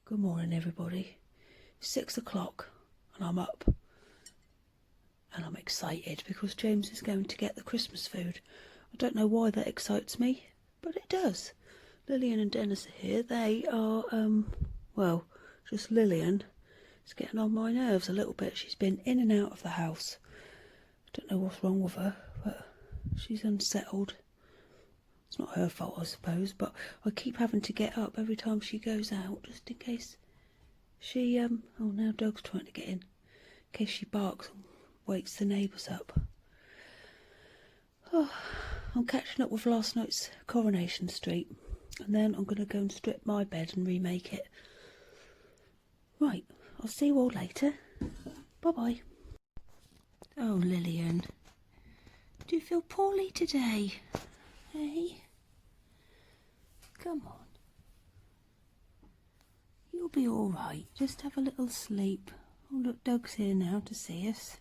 Good morning, everybody. 6 o'clock and I'm up. And I'm excited because James is going to get the Christmas food. I don't know why that excites me, but it does. Lillian and Dennis are here. They are, well, just Lillian is getting on my nerves a little bit. She's been in and out of the house. I don't know what's wrong with her, but she's unsettled. It's not her fault, I suppose, but I keep having to get up every time she goes out, just in case she, oh, now Doug's trying to get in case she barks and wakes the neighbours up. Oh, I'm catching up with last night's Coronation Street, and then I'm going to go and strip my bed and remake it. Right, I'll see you all later. Bye-bye. Oh, Lillian, do you feel poorly today? Hey? Come on. You'll be all right. Just have a little sleep. Oh, look, Doug's here now to see us.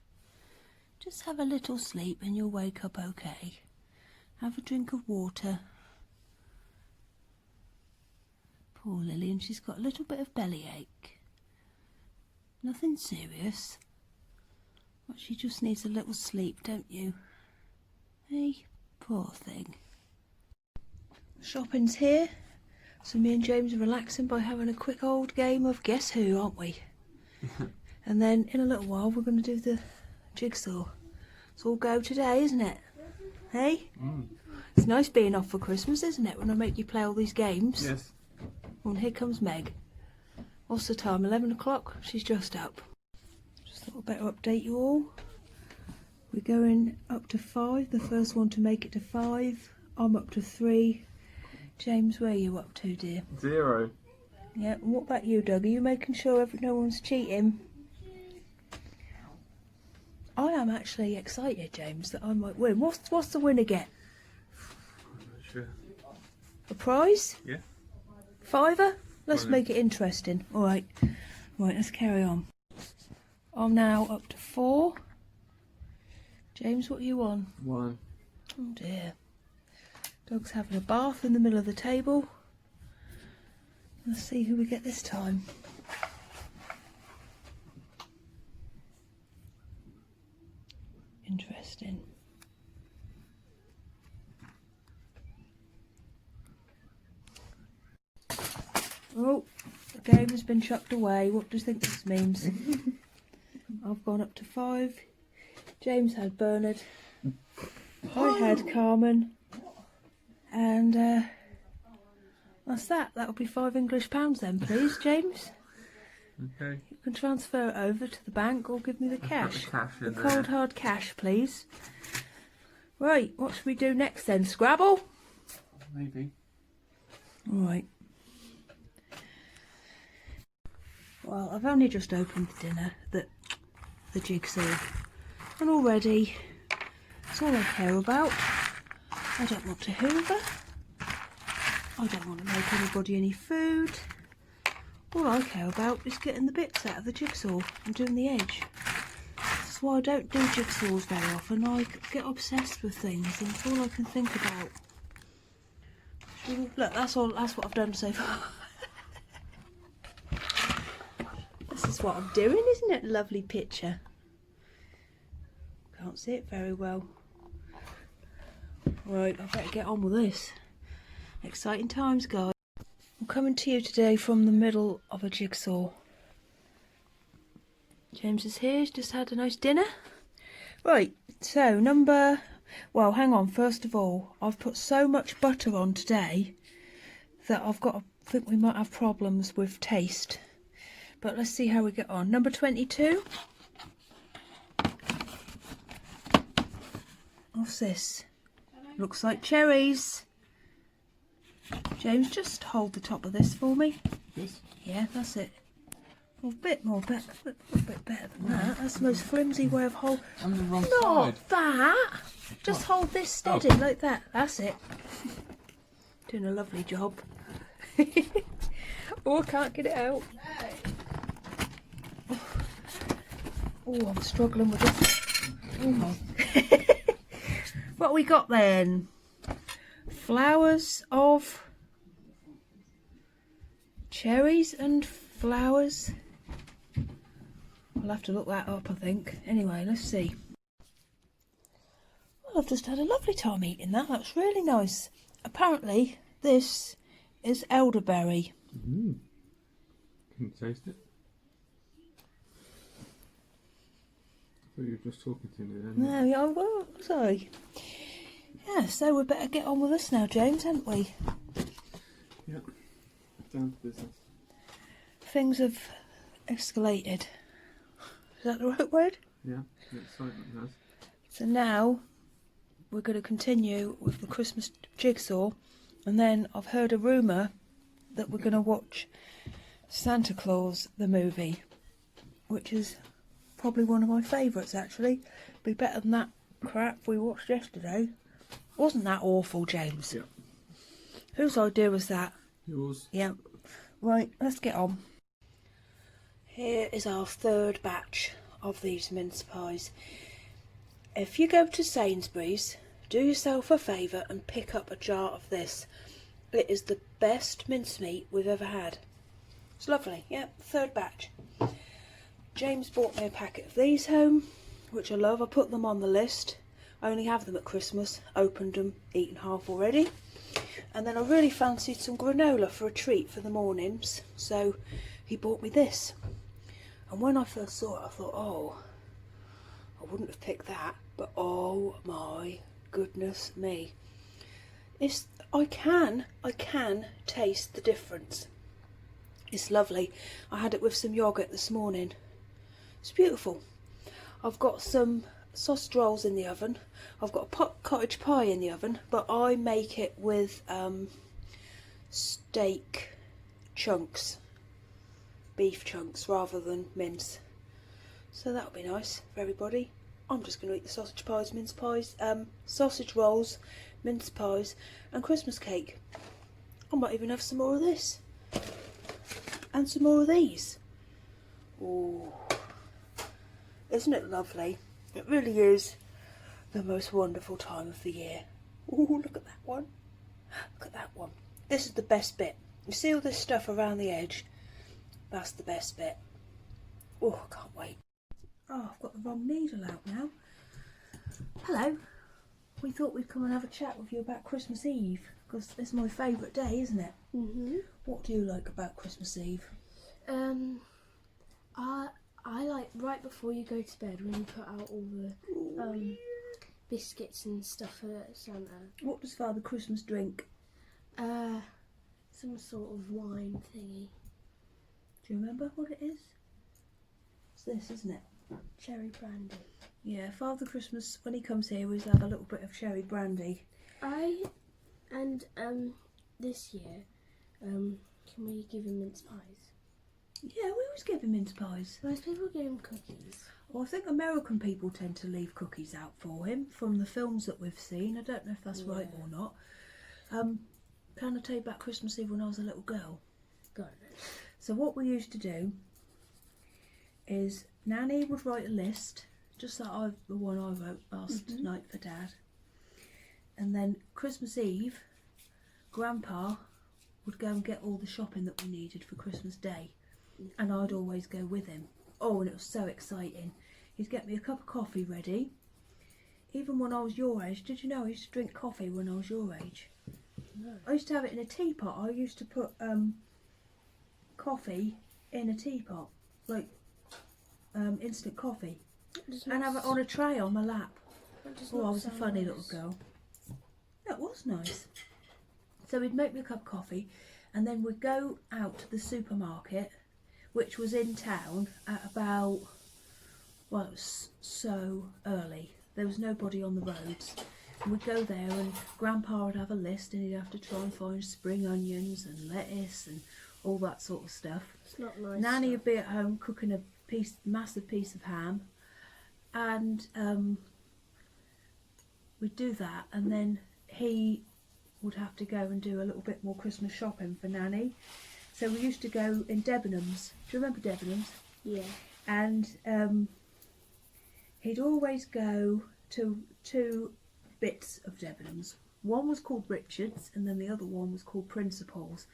Just have a little sleep and you'll wake up okay. Have a drink of water. Poor Lillian, she's got a little bit of bellyache. Nothing serious. But she just needs a little sleep, don't you? Hey, poor thing. Shopping's here, so me and James are relaxing by having a quick old game of Guess Who, aren't we? And then in a little while we're going to do the jigsaw. It's all go today, isn't it? Hey? It's nice being off for Christmas, isn't it, when I make you play all these games? Yes. Oh, and here comes Meg. What's the time? 11 o'clock? She's just up. Just thought I'd better update you all. We're going up to 5. The first one to make it to 5. I'm up to 3. James, where are you up to, dear? 0. Yeah, and what about you, Doug? Are you making sure no one's cheating? I am actually excited, James, that I might win. What's the winner get? I'm not sure. A prize? Yeah. £5? Let's Right. make it interesting. Alright. Right, let's carry on. I'm now up to 4. James, what are you on? 1. Oh dear. Doug's having a bath in the middle of the table. Let's see who we get this time. Interesting. Oh, the game has been chucked away. What do you think this means? I've gone up to 5. James had Bernard. I had Carmen. And that's that. That'll be £5 English then, please, James. Okay. You can transfer it over to the bank or give me the cash. The cash in The there. cold hard cash, please. Right, what should we do next then? Scrabble? Maybe. Alright. Well, I've only just opened the dinner, the jigsaw, and already it's all I care about. I don't want to hoover. I don't want to make anybody any food. All I care about is getting the bits out of the jigsaw and doing the edge. That's why I don't do jigsaws very often. I get obsessed with things and it's all I can think about. Look, that's what I've done so far. This is what I'm doing, isn't it? Lovely picture. Can't see it very well. Right, I better get on with this. Exciting times, guys. I'm coming to you today from the middle of a jigsaw. James is here, he's just had a nice dinner. Right, so well, hang on, first of all, I've put so much butter on today that I think we might have problems with taste. But let's see how we get on. Number 22. What's this? Looks like cherries. James, just hold the top of this for me. Yes. Yeah, that's it. A bit better than that. That's the most flimsy way of holding. On the wrong side. Not that. Just hold this steady like that. That's it. Doing a lovely job. Oh, I can't get it out. Oh, I'm struggling with this. Oh. What we got then? Flowers of cherries and flowers. I'll have to look that up, I think. Anyway, let's see. Well, I've just had a lovely time eating that. That's really nice. Apparently, this is elderberry. Can you taste it? I thought you were just talking to me then. No, yeah, well, sorry. Yeah, so we better get on with this now, James, haven't we? Yep. Down to business. Things have escalated. Is that the right word? Yeah, the excitement has. So now we're going to continue with the Christmas jigsaw, and then I've heard a rumour that we're going to watch Santa Claus the movie, which is probably one of my favourites actually. Be better than that crap we watched yesterday. Wasn't that awful, James? Yeah. Whose idea was that? Yours? Yeah. Right, let's get on. Here is our third batch of these mince pies. If you go to Sainsbury's, do yourself a favour and pick up a jar of this. It is the best mincemeat we've ever had. It's lovely. Yep, third batch. James bought me a packet of these home, which I love. I put them on the list. I only have them at Christmas. Opened them, eaten half already. And then I really fancied some granola for a treat for the mornings, so he bought me this. And when I first saw it, I thought, oh, I wouldn't have picked that, but oh my goodness me. I can taste the difference. It's lovely. I had it with some yoghurt this morning. It's beautiful. I've got some sausage rolls in the oven. I've got a cottage pie in the oven, but I make it with steak chunks, beef chunks rather than mince. So that'll be nice for everybody. I'm just going to eat the sausage pies, mince pies, sausage rolls, mince pies and Christmas cake. I might even have some more of this. And some more of these. Ooh. Isn't it lovely? It really is the most wonderful time of the year. Ooh, look at that one. Look at that one. This is the best bit. You see all this stuff around the edge? That's the best bit. Oh, I can't wait. Oh, I've got the wrong needle out now. Hello. We thought we'd come and have a chat with you about Christmas Eve, because it's my favourite day, isn't it? Mhm. What do you like about Christmas Eve? I like right before you go to bed when you put out all the biscuits and stuff for Santa. What does Father Christmas drink? Some sort of wine thingy. Do you remember what it is? It's this, isn't it? Cherry brandy. Yeah, Father Christmas, when he comes here, we always have a little bit of cherry brandy. This year, can we give him mince pies? Yeah, we always give him mince pies. Most people give him cookies. Well, I think American people tend to leave cookies out for him from the films that we've seen. I don't know if that's right or not. Can I tell you about Christmas Eve when I was a little girl? Go on. So what we used to do is Nanny would write a list, just like the one I wrote last night for Dad. And then Christmas Eve, Grandpa would go and get all the shopping that we needed for Christmas Day. And I'd always go with him. Oh, and it was so exciting. He'd get me a cup of coffee ready. Even when I was your age, did you know I used to drink coffee when I was your age? No. I used to have it in a teapot. I used to put coffee in a teapot, like instant coffee, and have it on a tray on my lap. Oh, I was a funny little girl. That was nice. So he'd make me a cup of coffee, and then we'd go out to the supermarket, which was in town at about, well, it was so early. There was nobody on the roads. And we'd go there and Grandpa would have a list and he'd have to try and find spring onions and lettuce and all that sort of stuff. It's not nice. Nanny would be at home cooking a massive piece of ham, and we'd do that, and then he would have to go and do a little bit more Christmas shopping for Nanny. So we used to go in Debenhams. Do you remember Debenhams? Yeah. And he'd always go to two bits of Debenhams. One was called Richard's and then the other one was called Principal's.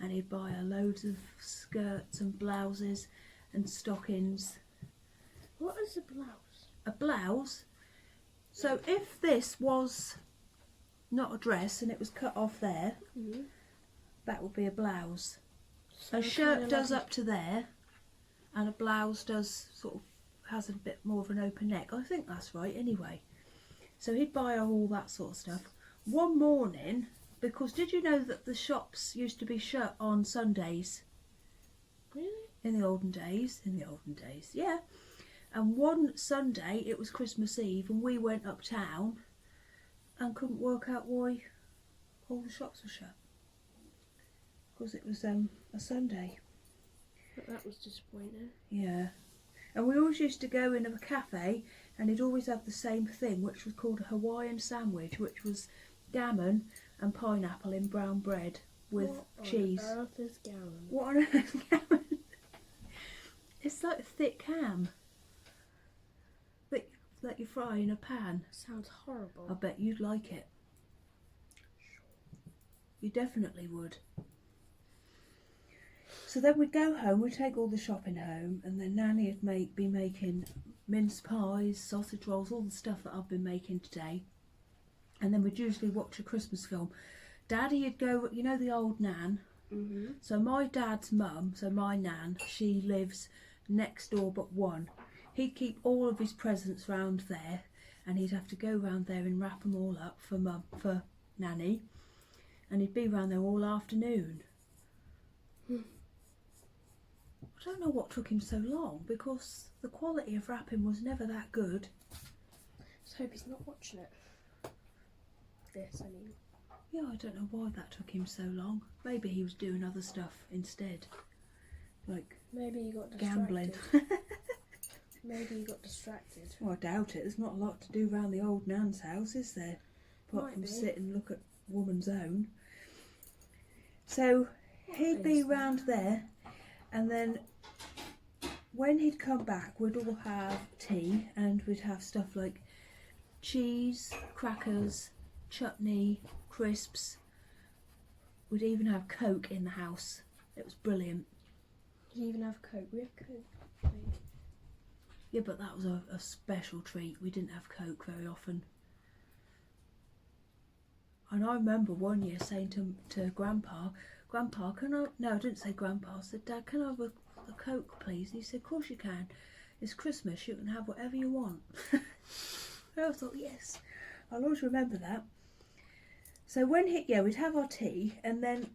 and he'd buy her loads of skirts and blouses and stockings. What is a blouse? A blouse? So if this was not a dress and it was cut off there, Mm-hmm. that would be a blouse. So A shirt kinda does like up to there, and a blouse does sort of has a bit more of an open neck. I think that's right anyway. So he'd buy her all that sort of stuff. One morning, because did you know that the shops used to be shut on Sundays Really? in the olden days? In the olden days, yeah. And one Sunday, it was Christmas Eve, and we went uptown and couldn't work out why all the shops were shut. Because it was a Sunday. But that was disappointing. Yeah. And we always used to go in a cafe, and he'd always have the same thing, which was called a Hawaiian sandwich, which was gammon and pineapple in brown bread with cheese. What on earth is gammon? What on earth is gammon? It's like a thick ham that you fry in a pan. Sounds horrible. I bet you'd like it. You definitely would. So then we'd go home, we'd take all the shopping home, and then Nanny would be making mince pies, sausage rolls, all the stuff that I've been making today. And then we'd usually watch a Christmas film. Daddy would go, you know the old Nan? Mm-hmm. So my dad's mum, so my Nan, she lives next door but one. He'd keep all of his presents round there, and he'd have to go round there and wrap them all up for Nanny. And he'd be round there all afternoon. I don't know what took him so long, because the quality of wrapping was never that good. Let's hope he's not watching it. This, I mean. Yeah, I don't know why that took him so long. Maybe he was doing other stuff instead. Like Maybe he got distracted. gambling. Maybe he got distracted. Well, I doubt it. There's not a lot to do round the old Nan's house, is there? Apart Might from be. sit and look at woman's own. So he'd be round there, and then when he'd come back, we'd all have tea, and we'd have stuff like cheese, crackers, chutney, crisps. We'd even have Coke in the house. It was brilliant. Did you even have Coke? We have Coke. Yeah, but that was a special treat. We didn't have Coke very often. And I remember one year saying to Grandpa, can I... No, I didn't say Grandpa. I said, Dad, can I have a Coke, please? And he said, of course you can. It's Christmas. You can have whatever you want. And I thought, yes. I'll always remember that. So we'd have our tea, and then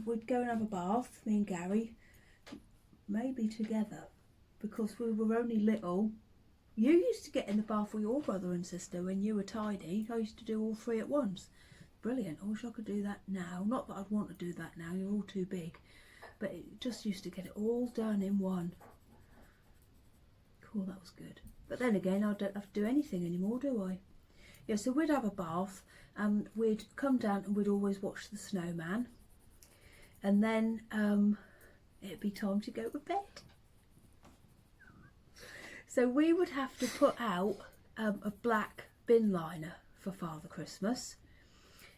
we'd go and have a bath, me and Gary, maybe together, because we were only little. You used to get in the bath with your brother and sister when you were tiny. I used to do all three at once. Brilliant. I wish I could do that now. Not that I'd want to do that now, you're all too big. But it just used to get it all done in one. Cool, that was good. But then again, I don't have to do anything anymore, do I? Yeah, so we'd have a bath, and we'd come down and we'd always watch the snowman. And then it'd be time to go to bed. So we would have to put out a black bin liner for Father Christmas.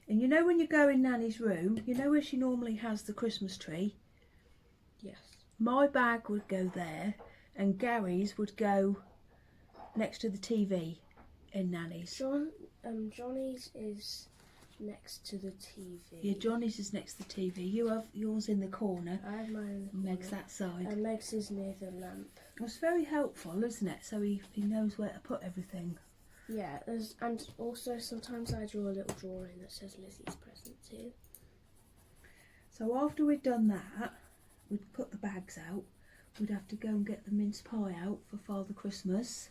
And you know when you go in Nanny's room, you know where she normally has the Christmas tree? Yes. My bag would go there, and Gary's would go next to the TV in Nanny's. Johnny's is next to the TV. Yeah, Johnny's is next to the TV. You have yours in the corner. I have mine in the corner. Meg's that side. And Meg's is near the lamp. It's very helpful, isn't it? So he knows where to put everything. Yeah, and also sometimes I draw a little drawing that says Lizzie's present too. So after we'd done that, we'd put the bags out. We'd have to go and get the mince pie out for Father Christmas.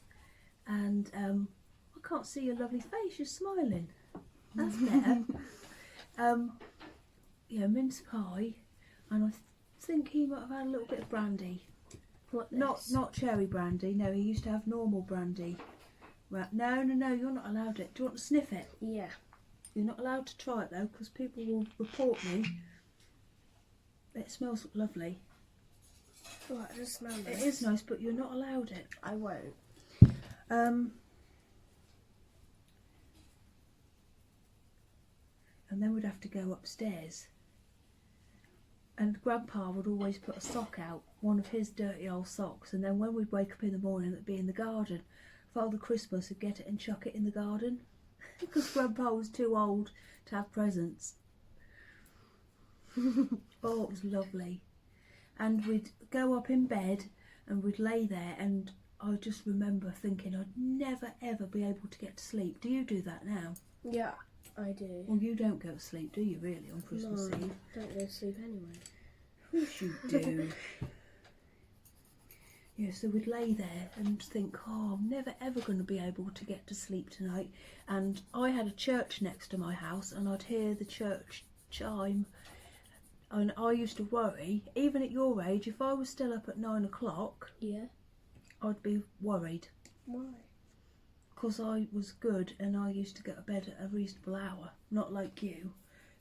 And I can't see your lovely face, you're smiling. That's better. Yeah, mince pie. And I think he might have had a little bit of brandy. What? Not cherry brandy, no, he used to have normal brandy. Right, no, you're not allowed it. Do you want to sniff it? Yeah. You're not allowed to try it though, because people will report me. It smells lovely. Oh, it does smell nice. It is nice, but you're not allowed it. I won't. And then we'd have to go upstairs. And then we'd have to go upstairs, and then we'd have to go and get the mince pie out for Father Christmas. And we'd go and have a bath. Me and Gary. And then we'd have to go and get the mince pie out for Father Christmas. And then we'd have to go upstairs. And then we'd have to go And Grandpa would always put a sock out, one of his dirty old socks, and then when we'd wake up in the morning it'd be in the garden. Father Christmas would get it and chuck it in the garden because Grandpa was too old to have presents. Oh, it was lovely. And we'd go up in bed and we'd lay there, and I just remember thinking I'd never ever be able to get to sleep. Do you do that now? Yeah, I do. Well, you don't go to sleep, do you, really, on Christmas No, Eve? don't go to sleep anyway. Of course you do. Yeah, so we'd lay there and think, oh, I'm never ever going to be able to get to sleep tonight. And I had a church next to my house, and I'd hear the church chime. And I used to worry, even at your age, if I was still up at 9 o'clock, Yeah. I'd be worried. Why? Because I was good and I used to go to bed at a reasonable hour, not like you.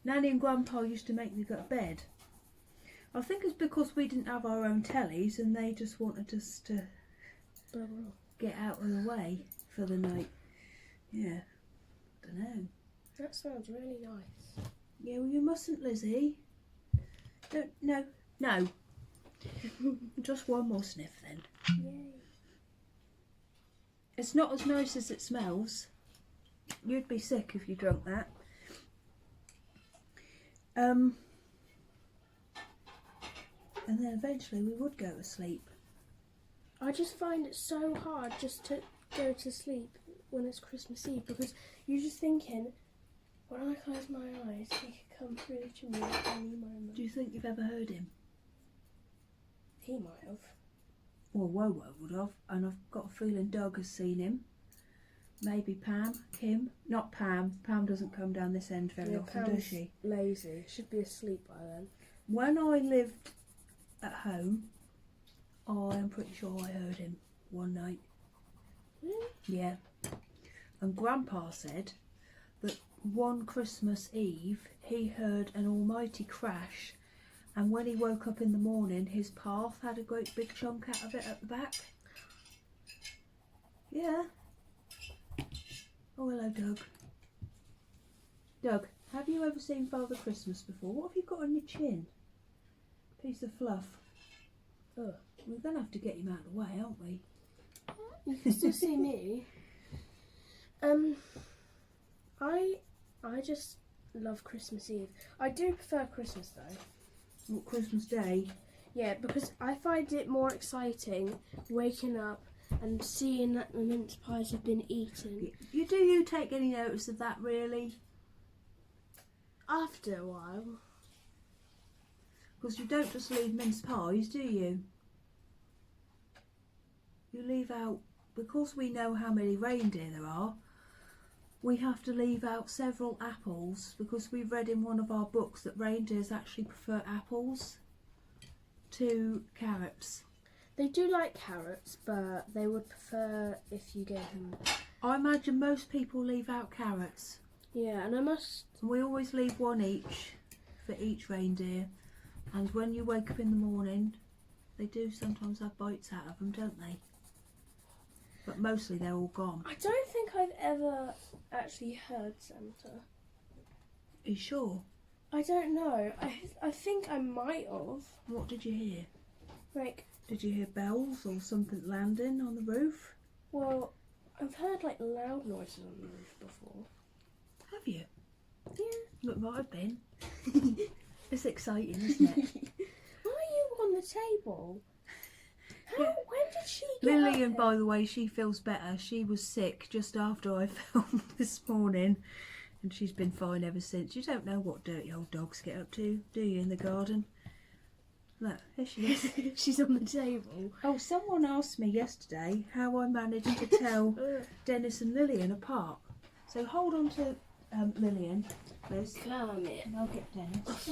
Nanny and Grandpa used to make me go to bed. I think it's because we didn't have our own tellies and they just wanted us to get out of the way for the night. Yeah, don't know. That sounds really nice. Yeah, well, you mustn't, Lizzie. No. Just one more sniff then. Yay. It's not as nice as it smells. You'd be sick if you drank that. And then eventually we would go to sleep. I just find it so hard just to go to sleep when it's Christmas Eve, because you're just thinking, when I close my eyes, he could come through the chimney at any moment. Do you think you've ever heard him? He might have. Well, Wowo would have, and I've got a feeling Doug has seen him. Maybe Pam, Kim, not Pam. Pam doesn't come down this end very often, Pam's does she? lazy. Should be asleep by then. When I lived at home, I am pretty sure I heard him one night. Really? Yeah. And Grandpa said that one Christmas Eve he heard an almighty crash, and when he woke up in the morning his path had a great big chunk out of it at the back. Yeah. Oh, hello, Doug. Doug, have you ever seen Father Christmas before? What have you got on your chin? Piece of fluff. Ugh. We're going to have to get him out of the way, aren't we? You can still see me. I just love Christmas Eve. I do prefer Christmas though. What, Christmas Day? Yeah, because I find it more exciting waking up and seeing that the mince pies have been eaten. Do you take any notice of that, really? After a while. Because you don't just leave mince pies, do you? You leave out, because we know how many reindeer there are, we have to leave out several apples, because we've read in one of our books that reindeers actually prefer apples to carrots. They do like carrots, but they would prefer if you gave them... I imagine most people leave out carrots. Yeah, and I must... And we always leave one each for each reindeer. And when you wake up in the morning, they do sometimes have bites out of them, don't they? But mostly they're all gone. I don't think I've ever actually heard Santa. Are you sure? I don't know. I think I might have. What did you hear? Like, Did you hear bells or something landing on the roof? well, I've heard like loud noises on the roof before. Have you? Yeah. It might have been. It's exciting, isn't it? Why are you on the table? How? Yeah. When did she get Lillian, up by the way, she feels better. She was sick just after I filmed this morning, and she's been fine ever since. You don't know what dirty old dogs get up to, do you, in the garden? Look, here she is. here? She's on the table. Oh, someone asked me yesterday how I managed to tell Dennis and Lillian apart. So hold on to Lillian, Liz, Come here. and I'll get Dennis.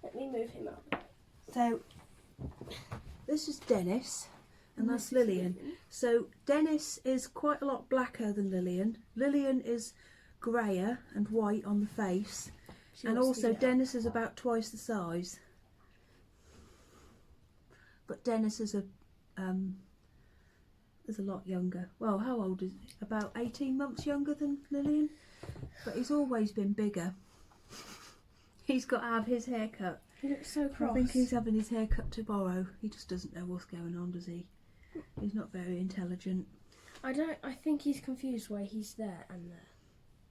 Let me move him up. So this is Dennis, and that's Lillian. So Dennis is quite a lot blacker than Lillian. Lillian is greyer and white on the face, She and wants to also get up. Dennis is about twice the size. But Dennis is a is a lot younger. Well, how old is he? About 18 months younger than Lillian. But he's always been bigger. He's got to have his hair cut. He looks so cross. I think he's having his hair cut tomorrow. He just doesn't know what's going on, does he? He's not very intelligent. I think he's confused why he's there and there.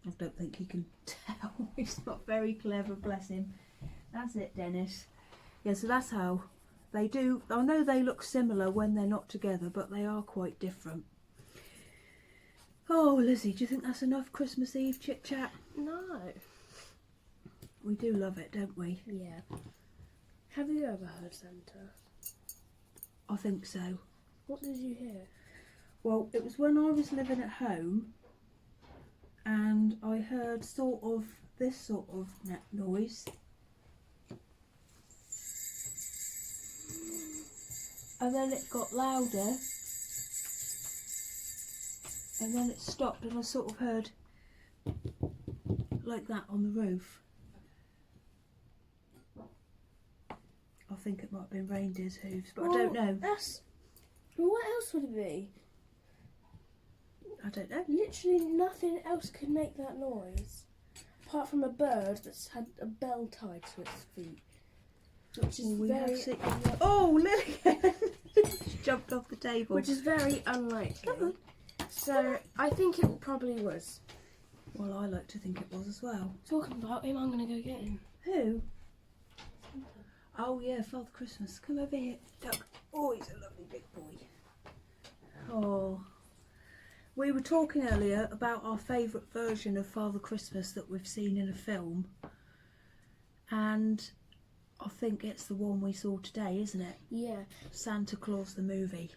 I don't think he can tell. He's not very clever, bless him. That's it, Dennis. Yeah, so that's how they do. I know they look similar when they're not together, but they are quite different. Oh, Lizzie, do you think that's enough Christmas Eve chit-chat? No. We do love it, don't we? Yeah. Have you ever heard Santa? I think so. What did you hear? Well, it was when I was living at home and I heard sort of this sort of noise. And then it got louder. And then it stopped and I sort of heard like that on the roof. I think it might have been reindeer's hooves, but I don't know. Well, what else would it be? I don't know. Literally nothing else could make that noise. Apart from a bird that's had a bell tied to its feet. Which is Oh, Lillian! She jumped off the table. Which is very unlikely. Come on. So, I think it probably was. Well, I like to think it was as well. Talking about him, I'm going to go get him. Who? Oh yeah, Father Christmas. Come over here, Duck. Oh, he's a lovely big boy. Oh. We were talking earlier about our favourite version of Father Christmas that we've seen in a film. And I think it's the one we saw today, isn't it? Yeah. Santa Claus the movie.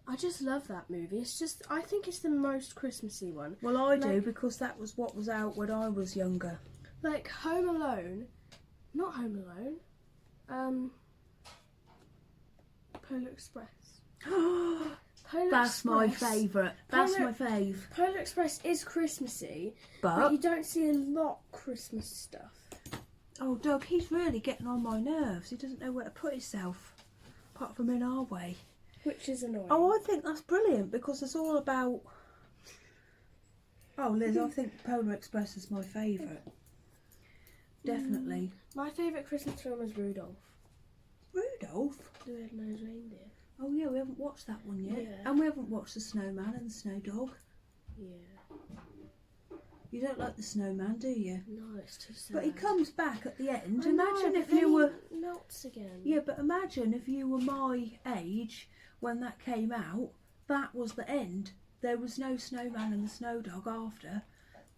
I just love that movie. It's just, I think it's the most Christmassy one. Well, I do, because that was what was out when I was younger. Like Home Alone. Not Home Alone. Polar Express. That's my favourite. That's my fave. Polar Express is Christmassy, but But you don't see a lot Christmas stuff. oh, Doug, he's really getting on my nerves. He doesn't know where to put himself, apart from in our way. Which is annoying. Oh, I think that's brilliant because it's all about... Oh, Liz, I think Polar Express is my favourite. Definitely. My favourite Christmas film is Rudolph. Rudolph? The Red-Nosed Reindeer. Oh, yeah, we haven't watched that one yet. Yeah. And we haven't watched The Snowman and the Snow Dog. Yeah. You don't like the Snowman, do you? No, it's too sad. But he comes back at the end. I Imagine know, if but then you were... he melts again. Yeah, but imagine if you were my age when that came out. That was the end. There was no Snowman and the Snow Dog after.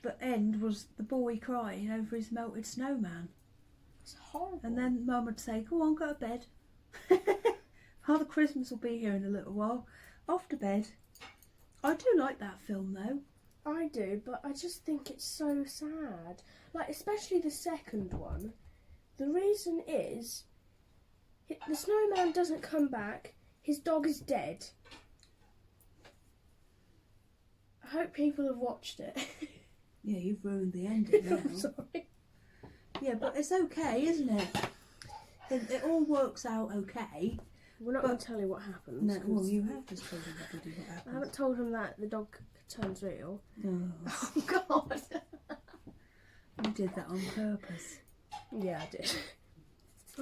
The end was the boy crying over his melted snowman. It's horrible. And then Mum would say, go on, go to bed. Father Christmas will be here in a little while. Off to bed. I do like that film though. I do, but I just think it's so sad. Like, especially the second one. The reason is, the snowman doesn't come back. His dog is dead. I hope people have watched it. Yeah, you've ruined the ending now. I'm sorry. Yeah, but it's okay, isn't it? It all works out okay. We're not going to tell you what happens. No, well, you have just told him what happens. I haven't told him that the dog turns real. Oh, Oh, God. you did that on purpose. Yeah, I did.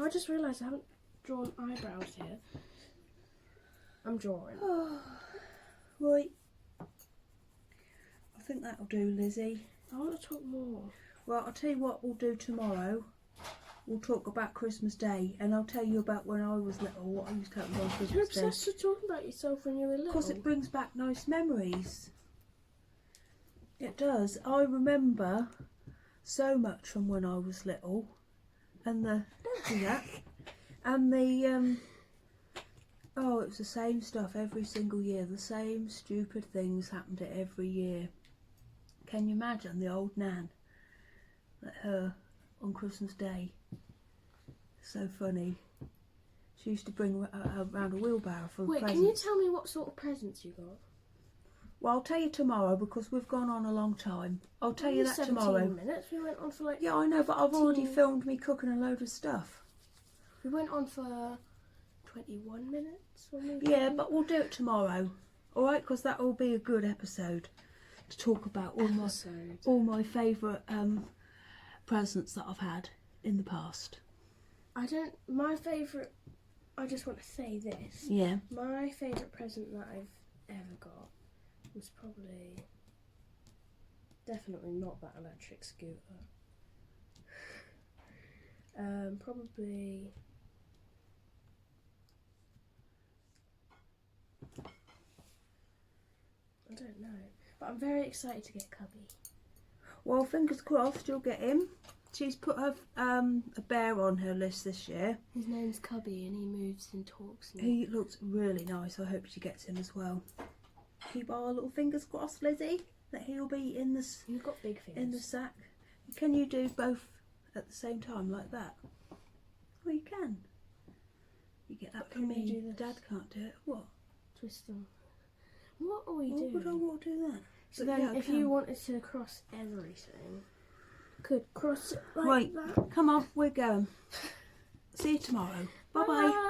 I just realised I haven't drawn eyebrows here. I'm drawing. Right. I think that'll do, Lizzie. I want to talk more. Well, I'll tell you what we'll do tomorrow. We'll talk about Christmas Day, and I'll tell you about when I was little, what I used to happen on You're Christmas Day. obsessed with talking about yourself when you were little. Because it brings back nice memories. It does. I remember so much from when I was little, and don't do that. And the oh, it was the same stuff every single year. The same stupid things happened every year. Can you imagine the old Nan? Like her on Christmas Day. So funny. She used to bring around a wheelbarrow for Wait, presents. can you tell me what sort of presents you got? Well, I'll tell you tomorrow because we've gone on a long time. I'll tell you Only that 17 tomorrow. minutes. We went on for like... Yeah, I know, but I've already filmed me cooking a load of stuff. We went on for 21 minutes. Or maybe Yeah, but we'll do it tomorrow. All right, because that will be a good episode to talk about all my favourite presents that I've had in the past. My favourite, I just want to say this. Yeah. My favourite present that I've ever got was definitely not that electric scooter. Probably, I don't know, but I'm very excited to get Cubby. Well, fingers crossed you'll get him. She's put her a bear on her list this year. His name's Cubby and he moves and talks. He looks really nice. I hope she gets him as well. Keep our little fingers crossed, Lizzie, that he'll be in this. You've got big fingers. In the sack. Can you do both at the same time like that? Well, you can. You get that from me. Dad can't do it. What? Twist them. What are we Why doing? would I want to do that? So But then, yeah, I if can. you wanted to cross everything, could cross it like Right, that. come on, we're going. See you tomorrow. Bye bye.